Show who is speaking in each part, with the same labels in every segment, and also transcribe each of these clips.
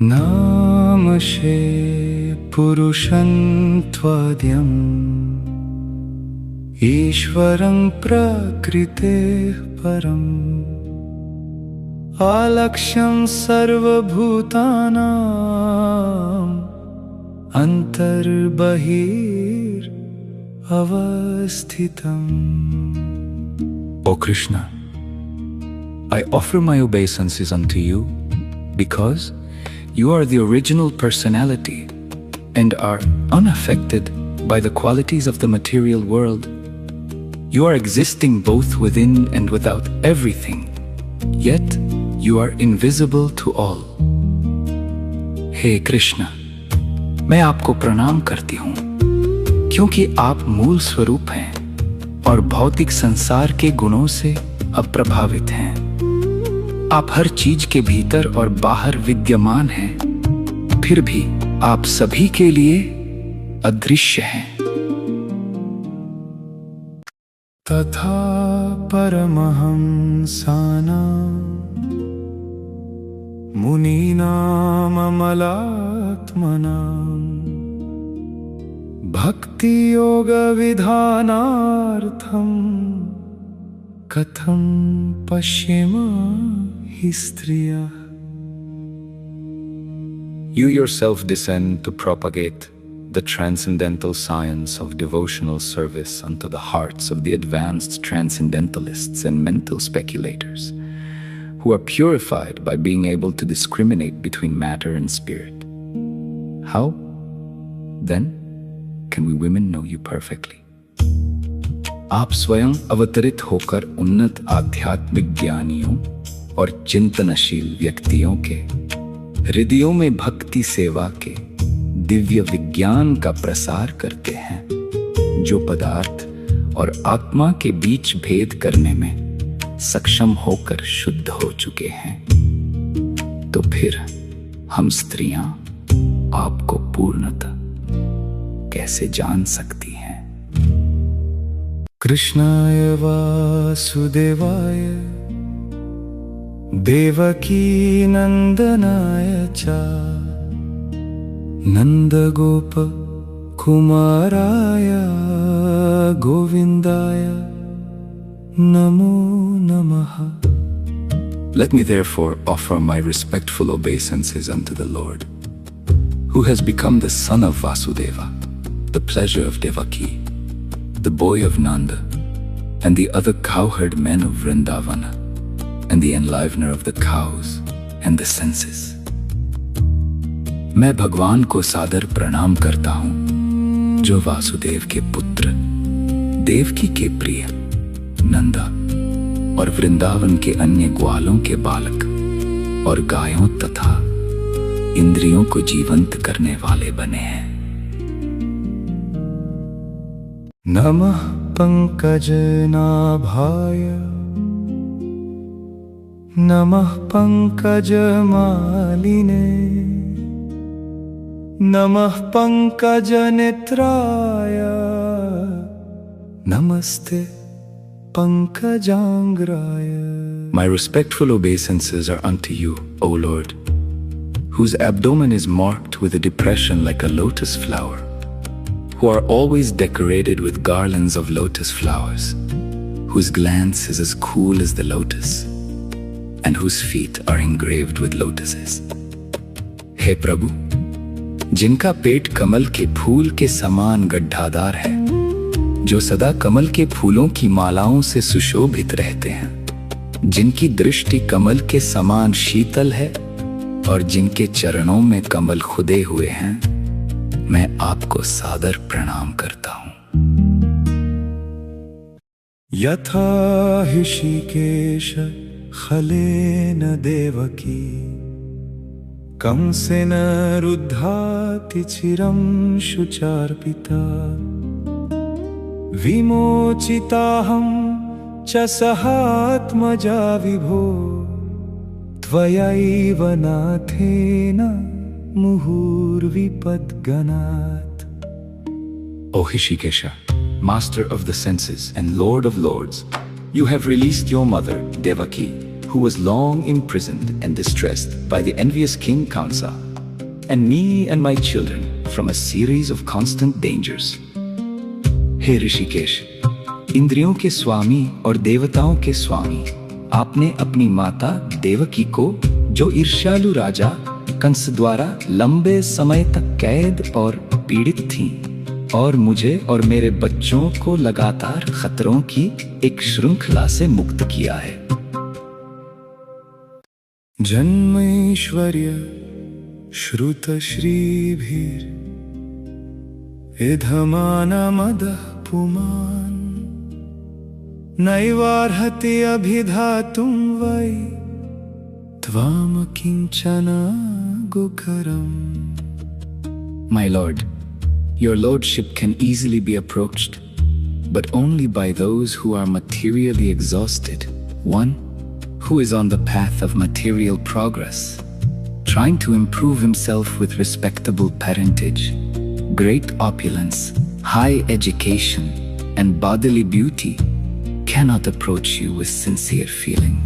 Speaker 1: नामशे पुरुषं त्वद्यम् ईश्वरं प्रकृतेः परम् अलक्ष्यं सर्वभूतानाम् अन्तर्बहिरवस्थितम्.
Speaker 2: O Krishna, I offer my obeisances unto you because you are the original personality and are unaffected by the qualities of the material world. You are existing both within and without everything, yet you are invisible to all. हे कृष्ण, मैं आपको प्रणाम करती हूँ क्योंकि आप मूल स्वरूप हैं और भौतिक संसार के गुणों से अप्रभावित हैं. आप हर चीज के भीतर और बाहर विद्यमान हैं, फिर भी आप सभी के लिए अदृश्य हैं.
Speaker 1: तथा परमहंसानां मुनीनां अमलात्मनां भक्ति योग विधानार्थं कथं पश्येमहि स्त्रियः.
Speaker 2: You yourself descend to propagate the transcendental science of devotional service unto the hearts of the advanced transcendentalists and mental speculators, who are purified by being able to discriminate between matter and spirit. How, then, can we women know you perfectly? आप स्वयं अवतरित होकर उन्नत आध्यात्मिक ज्ञानियों और चिंतनशील व्यक्तियों के हृदयों में भक्ति सेवा के दिव्य विज्ञान का प्रसार करते हैं, जो पदार्थ और आत्मा के बीच भेद करने में सक्षम होकर शुद्ध हो चुके हैं. तो फिर हम स्त्रियां आपको पूर्णतः कैसे जान सकती हैं?
Speaker 1: कृष्णाय वासुदेवाय देवकी नंदनाय च नंदगोप कुमाराय गोविंदाय नमो नमः.
Speaker 2: Let me therefore offer my respectful obeisances unto the Lord, who has become the son of Vasudeva, the pleasure of Devaki, the boy of Nanda, and the other cowherd men of Vrindavana, and the enlivener of the cows and the senses. मैं भगवान को सादर प्रणाम करता हूँ, जो वासुदेव के पुत्र, देवकी के प्रिय, नंदा और वृंदावन के अन्य ग्वालों के बालक और गायों तथा इंद्रियों को जीवंत करने वाले बने हैं.
Speaker 1: नमः पंकजनाभाय नमः पंकजमालिने नमः पंकजनेत्राय नमस्ते पंकजांग्राय.
Speaker 2: My respectful obeisances are unto you, O Lord, whose abdomen is marked with a depression like a lotus flower, who are always decorated with garlands of lotus flowers, whose glance is as cool as the lotus, and whose feet are engraved with lotuses. हे प्रभु, जिनका पेट कमल के फूल के समान गड्ढादार है, जो सदा कमल के फूलों की मालाओं से सुशोभित रहते हैं, जिनकी दृष्टि कमल के समान शीतल है और जिनके चरणों में कमल खुदे हुए हैं, मैं आपको सादर प्रणाम करता हूँ.
Speaker 1: यथा ऋषिकेश खलेन देवकी कंसेन रुद्धाति चिरं शुचार्पिता विमोचिताहं च सहात्मजा विभो त्वयैव नाथेन मुहुर्विपद्गणात्.
Speaker 2: O Hrishikesha, master of the senses and lord of lords, you have released your mother, Devaki, who was long imprisoned and distressed by the envious King Kansa and me and my children from a series of constant dangers. हे ऋषिकेश, इंद्रियों के स्वामी और देवताओं के स्वामी, आपने अपनी माता देवकी को, जो ईर्ष्यालु राजा कंस द्वारा लंबे समय तक कैद और पीड़ित थीं, और मुझे और मेरे बच्चों को लगातार खतरों की एक श्रृंखला से मुक्त किया है।
Speaker 1: जन्मैश्वर्य श्रुतश्रीभिर् इधमानमदः पुमान् नैवार्हति अभिधातुं वै त्वां किंचन गुकरम्।
Speaker 2: My lord, your lordship can easily be approached, but only by those who are materially exhausted. One who is on the path of material progress, trying to improve himself with respectable parentage, great opulence, high education, and bodily beauty, cannot approach you with sincere feeling.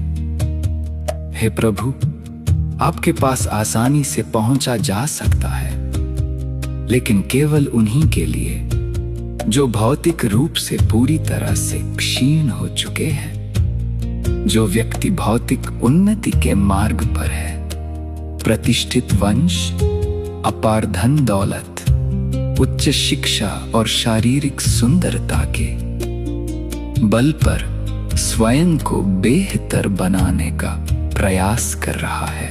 Speaker 2: हे प्रभु, आपके पास आसानी से पहुंचा जा सकता है, लेकिन केवल उन्हीं के लिए जो भौतिक रूप से पूरी तरह से क्षीण हो चुके हैं। जो व्यक्ति भौतिक उन्नति के मार्ग पर है, प्रतिष्ठित वंश, अपार धन दौलत, उच्च शिक्षा और शारीरिक सुंदरता के बल पर स्वयं को बेहतर बनाने का प्रयास कर रहा है,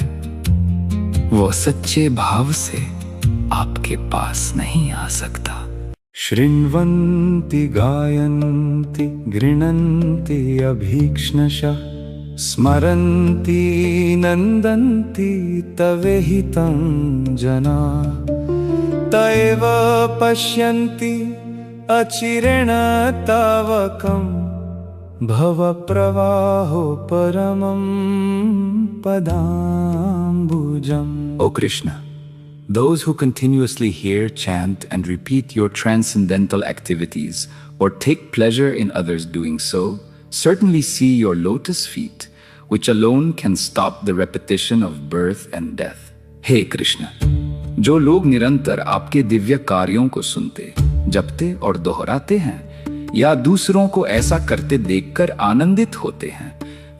Speaker 2: वो सच्चे भाव से आपके पास नहीं आ सकता।
Speaker 1: शृण्वन्ति गायन्ति गृह्णन्ति अभीक्ष्णशः स्मरन्ति नन्दन्ति तवेहितं जना तैव पश्यन्ति अचिरेण तावकम् भवप्रवाहो परमं पदाम्बुजम्।
Speaker 2: O Krishna, those who continuously hear, chant, and repeat your transcendental activities or take pleasure in others doing so, certainly see your lotus feet, which alone can stop the repetition of birth and death. हे कृष्ण, जो लोग निरंतर आपके दिव्य कार्यों को सुनते, जपते और दोहराते हैं, या दूसरों को ऐसा करते देखकर आनंदित होते हैं,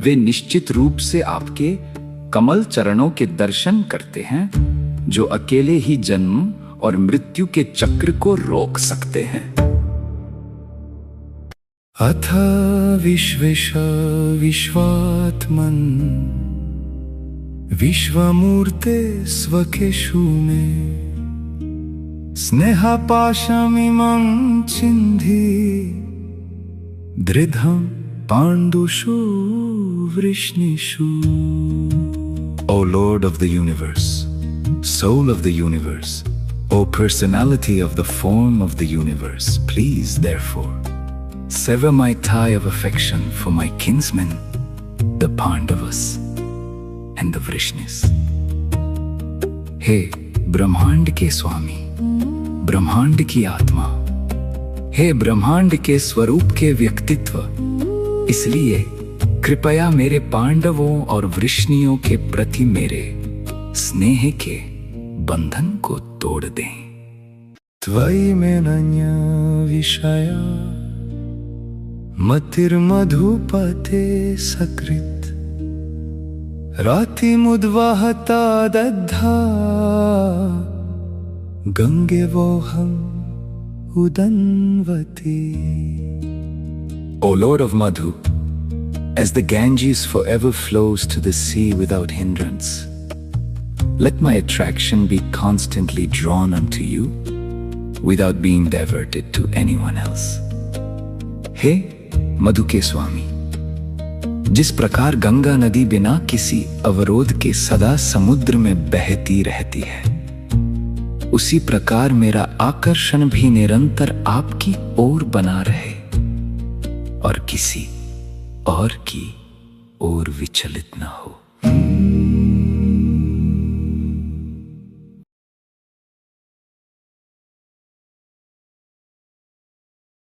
Speaker 2: वे निश्चित रूप से आपके कमल चरणों के दर्शन करते हैं, जो अकेले ही जन्म और मृत्यु के चक्र को रोक सकते हैं।
Speaker 1: अथ विश्वेश विश्वात्मन् विश्वमूर्ते स्वकेषु मे स्नेहपाशमिमं छिन्धि दृढं पाण्डुषु वृष्णिषु। O Lord of the universe, Soul of the universe, O personality of the form of the universe, please therefore sever my tie of affection for my kinsmen, the Pandavas and the Vrishnis. हे ब्रह्मांड के स्वामी, ब्रह्मांड की आत्मा, हे ब्रह्मांड के स्वरूप के व्यक्तित्व, इसलिए कृपया मेरे पांडवों और वृष्णियों के प्रति मेरे स्नेह के बंधन को तोड़ दें। त्वयि मेनन्य विषया मतिर्मधुपते सकृत् रातिमुद्वहता दग्धा Gange वोहम उदन्वती। O Lord of Madhu, as the Ganges forever flows to the sea without hindrance, let my attraction be constantly drawn unto you without being diverted to anyone else. हे मधु के स्वामी, जिस प्रकार गंगा नदी बिना किसी अवरोध के सदा समुद्र में बहती रहती है, उसी प्रकार मेरा आकर्षण भी निरंतर आपकी ओर बना रहे और किसी और की ओर विचलित न हो।